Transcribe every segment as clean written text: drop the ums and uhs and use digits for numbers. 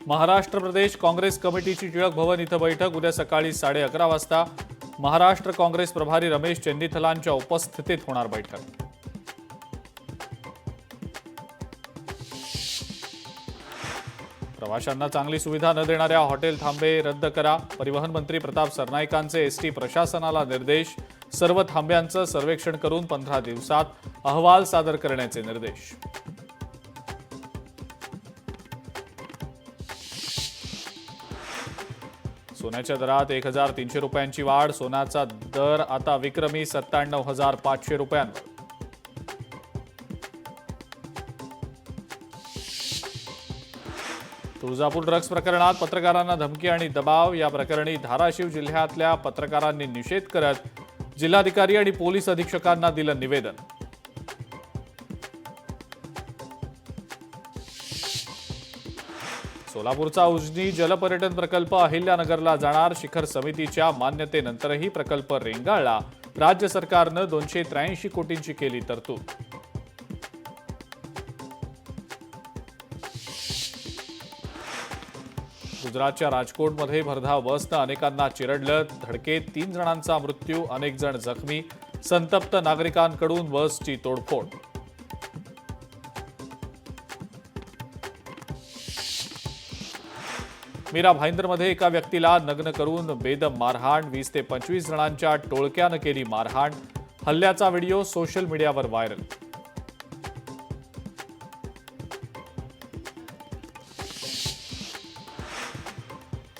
महाराष्ट्र प्रदेश काँग्रेस कमिटीची टिळक भवन इथं बैठक उद्या सकाळी 11:30 वाजता महाराष्ट्र काँग्रेस प्रभारी रमेश चेन्नीथलांच्या उपस्थितीत होणार बैठक। प्रवाशांना चांगली सुविधा न देणाऱ्या हॉटेल थांबे रद्द करा। परिवहन मंत्री प्रताप सरनाईकांचे एसटी प्रशासनाला निर्देश। सर्व थांब्यांचं सर्वेक्षण करून 15 दिवसात अहवाल सादर करण्याचे निर्देश। सोन्याच्या दरात 1300 रुपयांची वाढ। सोन्याचा दर आता विक्रमी 97,500 रुपयांवर। तुळजापूर ड्रग्ज प्रकरणात पत्रकारांना धमकी आणि दबाव। या प्रकरणी धाराशिव जिल्ह्यातल्या पत्रकारांनी निषेध करत जिल्हाधिकारी आणि पोलीस अधीक्षकांना दिलं निवेदन। सोलापूरचा उजनी जलपर्यटन प्रकल्प अहिल्यानगरला जाणार। शिखर समितीच्या मान्यतेनंतरही प्रकल्प रेंगाळला। राज्य सरकारनं 283 कोटींची केली तरतूद। गुजरातच्या राजकोटमध्ये भरधाव बसनं अनेकांना चिरडलं। धडकेत 3 जणांचा मृत्यू, अनेक जण जखमी। संतप्त नागरिकांकडून बसची तोडफोड। मीरा भाईंदरमध्ये एका व्यक्तीला नग्न करून बेदम मारहाण। 20 ते 25 जणांच्या टोळक्यानं केली मारहाण। हल्ल्याचा व्हिडिओ सोशल मीडियावर व्हायरल।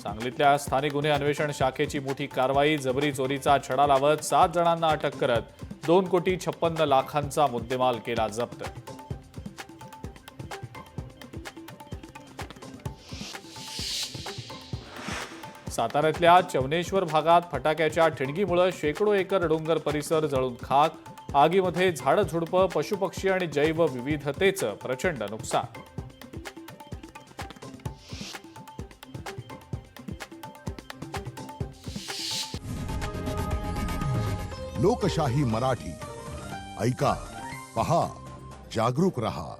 सांगलीतल्या स्थानिक गुन्हे अन्वेषण शाखेची मोठी कारवाई। जबरी चोरीचा छडा लावत 7 जणांना अटक करत 2,56,00,000चा मुद्देमाल केला जप्त। साताऱ्यातल्या चवनेश्वर भागात फटाक्याच्या ठिणगीमुळे शेकडो एकर डोंगर परिसर जळून खाक। आगीमध्ये झाडं झुडपं, पशुपक्षी आणि जैवविविधतेचं प्रचंड नुकसान। लोकशाही मराठी ऐका, पहा, जागरूक रहा।